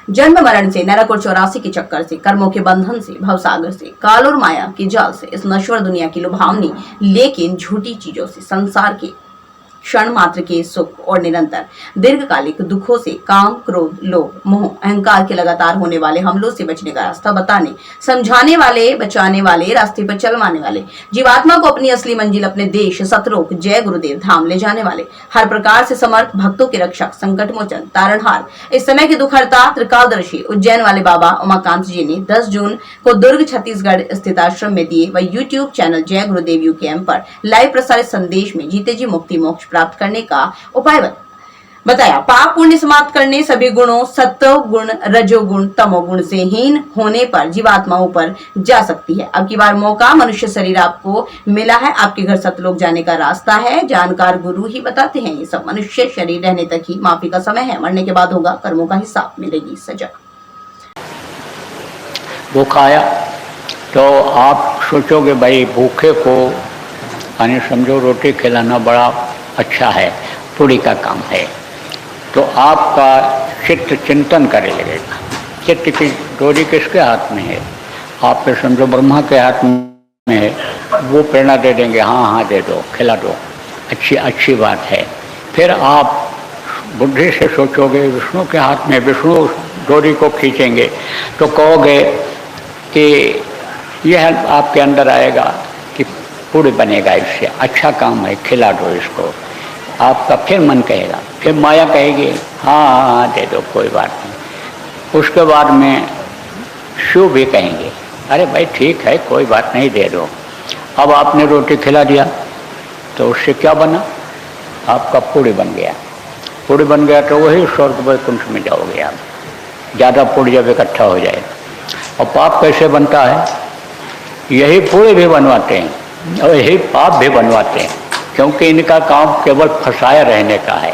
जन्म मरण से, नरक और 84 के चक्कर से, कर्मों के बंधन से, भवसागर से, काल और माया के जाल से, इस नश्वर दुनिया की लुभावनी लेकिन झूठी चीजों से, संसार के क्षण मात्र के सुख और निरंतर दीर्घकालिक दुखों से, काम, क्रोध, लोभ, मोह, अहंकार के लगातार होने वाले हमलों से बचने का रास्ता बताने, समझाने वाले, बचाने वाले, रास्ते पर चलवाने वाले, जीवात्मा को अपनी असली मंजिल, अपने देश सतलोक जय गुरुदेव धाम ले जाने वाले, हर प्रकार से समर्थ, भक्तों के रक्षक, संकट मोचन, तारणहार, इस समय के दुखहर्ता, त्रिकालदर्शी उज्जैन वाले बाबा उमाकांत जी ने 10 जून को दुर्ग छत्तीसगढ़ स्थित आश्रम में दिए व यूट्यूब चैनल जय गुरुदेव यूकेएम पर लाइव प्रसारित संदेश में जीते जी मुक्ति मोक्ष प्राप्त करने का उपाय बताया। पाप पुण्य समाप्त करने, सभी गुणों सत्व गुण, रजोगुण, तमोगुण से हीन होने पर जीवात्मा ऊपर जा सकती है। अब की बार मौका, मनुष्य शरीर आपको मिला है, आपके घर सतलोक जाने का रास्ता है, जानकार गुरु ही बताते हैं ये सब। मनुष्य शरीर रहने तक ही माफी का समय है, मरने के बाद होगा कर्मों का हिसाब, मिलेगी सजा। भूख आया तो आप सोचोगे भाई भूखे को यानी समझो रोटी खिलाना बड़ा अच्छा है, पूरी का काम है, तो आपका चित्त चिंतन करे लगेगा। चित्त की डोरी किसके हाथ में है? आप पे समझो ब्रह्मा के हाथ में है, वो प्रेरणा दे देंगे, हाँ हाँ दे दो, खिला दो, अच्छी बात है। फिर आप बुद्धि से सोचोगे विष्णु के हाथ में, विष्णु डोरी को खींचेंगे, तो कहोगे कि यह आपके अंदर आएगा कि पूरी बनेगा, इससे अच्छा काम है, खिला दो इसको। आपका फिर मन कहेगा, फिर माया कहेगी हाँ हाँ हाँ दे दो, कोई बात नहीं। उसके बाद में शिव भी कहेंगे अरे भाई ठीक है, कोई बात नहीं, दे दो। अब आपने रोटी खिला दिया तो उससे क्या बना? आपका पूरी बन गया। पूरी बन गया तो वही स्वर्ग वैकुंठ में जाओगे आप, ज़्यादा पूरी जब इकट्ठा हो जाए। और पाप कैसे बनता है? यही पूरी भी बनवाते हैं और यही पाप भी बनवाते हैं, क्योंकि इनका काम केवल फंसाए रहने का है,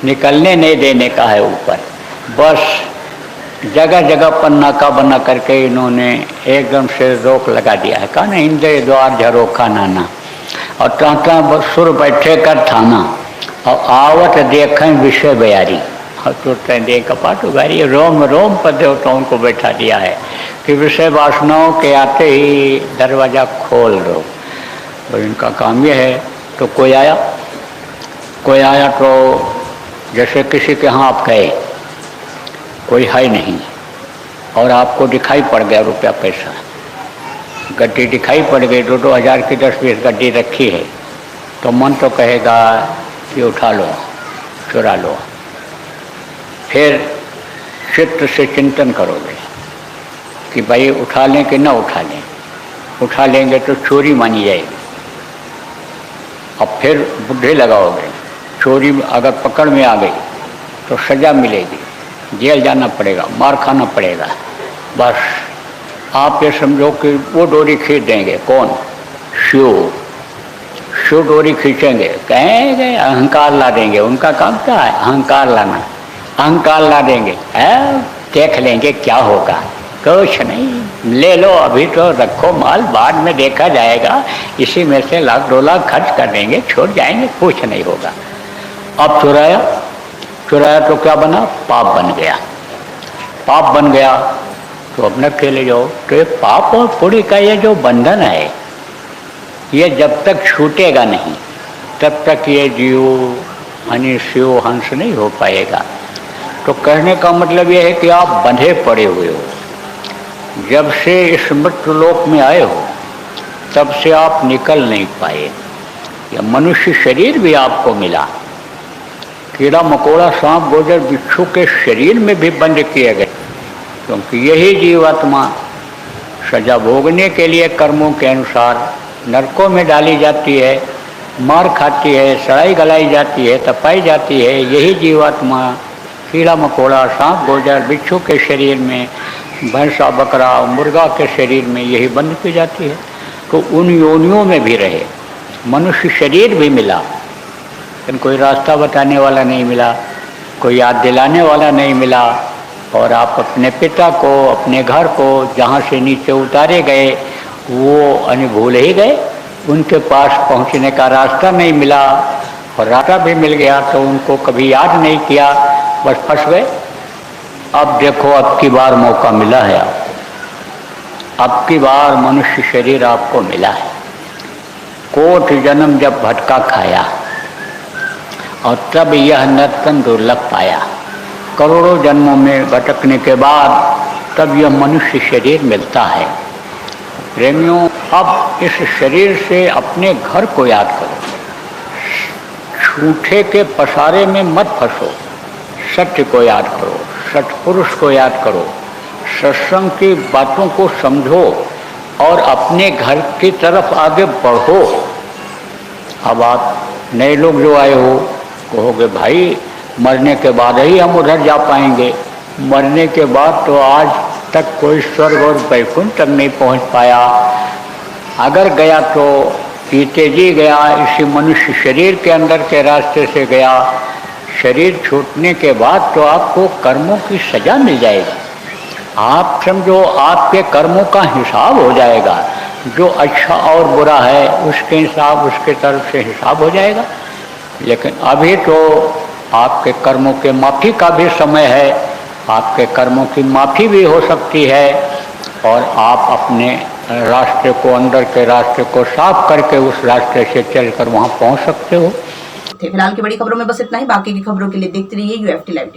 निकलने नहीं देने का है ऊपर। बस जगह जगह पर नाका बना करके इन्होंने एकदम से रोक लगा दिया है। कहा ना, इंद्र द्वार झरोखा नाना, और टाटा सुर बैठे कर थाना, और आवत देखें विषय बयारी, और तो दे कपाट उगारी, रोम रोम पर देवताओं को बैठा दिया है कि विषय वासनाओं के आते ही दरवाज़ा खोल दो। तो इनका काम यह है। तो कोई आया तो जैसे किसी के यहाँ आप गए, कोई है नहीं और आपको दिखाई पड़ गया रुपया पैसा, गड्डी दिखाई पड़ गई, 2-2 हज़ार की 10-20 गड्डी रखी है, तो मन तो कहेगा कि उठा लो, चुरा लो। फिर चित्त से चिंतन करोगे कि भाई उठा लें कि ना उठा लें। उठा लेंगे तो चोरी मानी जाएगी। अब फिर बुद्धि लगाओगे, चोरी अगर पकड़ में आ गई तो सज़ा मिलेगी, जेल जाना पड़ेगा, मार खाना पड़ेगा। बस आप ये समझो कि वो डोरी खींच देंगे। कौन? शिव डोरी खींचेंगे, कहेंगे अहंकार ला देंगे। उनका काम क्या है? अहंकार लाना। अहंकार ला देंगे, देख लेंगे क्या होगा, कुछ नहीं, ले लो, अभी तो रखो माल, बाद में देखा जाएगा, इसी में से 1-2 लाख खर्च कर देंगे, छोड़ जाएंगे, कुछ नहीं होगा। अब चुराया तो क्या बना? पाप बन गया। पाप बन गया तो अब न खेले जाओ। तो ये पाप और पुण्य का ये जो बंधन है, ये जब तक छूटेगा नहीं तब तक ये जीव यानी शिव हंस नहीं हो पाएगा। तो कहने का मतलब ये है कि आप बंधे पड़े हुए हो। जब से इस मृत्यु लोक में आए हो तब से आप निकल नहीं पाए। यह मनुष्य शरीर भी आपको मिला, कीड़ा मकोड़ा सांप गोजर बिच्छू के शरीर में भी बंद किए गए, क्योंकि यही जीवात्मा सजा भोगने के लिए कर्मों के अनुसार नरकों में डाली जाती है, मार खाती है, सड़ाई गलाई जाती है, तपाई जाती है। यही जीवात्मा कीड़ा मकोड़ा सांप गोजर बिच्छू के शरीर में, भैंसा बकरा मुर्गा के शरीर में यही बंद की जाती है। तो उन योनियों में भी रहे। मनुष्य शरीर भी मिला, लेकिन कोई रास्ता बताने वाला नहीं मिला, कोई याद दिलाने वाला नहीं मिला। और आप अपने पिता को, अपने घर को जहाँ से नीचे उतारे गए वो भूल ही गए। उनके पास पहुँचने का रास्ता नहीं मिला, और रास्ता भी मिल गया तो उनको कभी याद नहीं किया, बस फंस गए। अब देखो, अब की बार मौका मिला है आपको, अब की बार मनुष्य शरीर आपको मिला है। कोट जन्म जब भटका खाया और तब यह नर्तन दुर्लभ पाया। करोड़ों जन्मों में भटकने के बाद तब यह मनुष्य शरीर मिलता है। प्रेमियों, अब इस शरीर से अपने घर को याद करो, झूठे के पसारे में मत फंसो, सत्य को याद करो, सत्पुरुष को याद करो, सत्संग की बातों को समझो और अपने घर की तरफ आगे बढ़ो। अब आप नए लोग जो आए हो कहोगे भाई मरने के बाद ही हम उधर जा पाएंगे। मरने के बाद तो आज तक कोई स्वर्ग और वैकुंठ तक नहीं पहुंच पाया। अगर गया तो पीते जी गया, इसी मनुष्य शरीर के अंदर के रास्ते से गया। शरीर छूटने के बाद तो आपको कर्मों की सजा मिल जाएगी। आप समझो आपके कर्मों का हिसाब हो जाएगा, जो अच्छा और बुरा है उसके हिसाब उसके तरफ से हिसाब हो जाएगा। लेकिन अभी तो आपके कर्मों के माफ़ी का भी समय है, आपके कर्मों की माफ़ी भी हो सकती है और आप अपने रास्ते को, अंदर के रास्ते को साफ करके उस रास्ते से चलकर वहाँ पहुँच सकते हो। फिलहाल की बड़ी खबरों में बस इतना ही। बाकी की खबरों के लिए देखते रहिए UFT लाइव।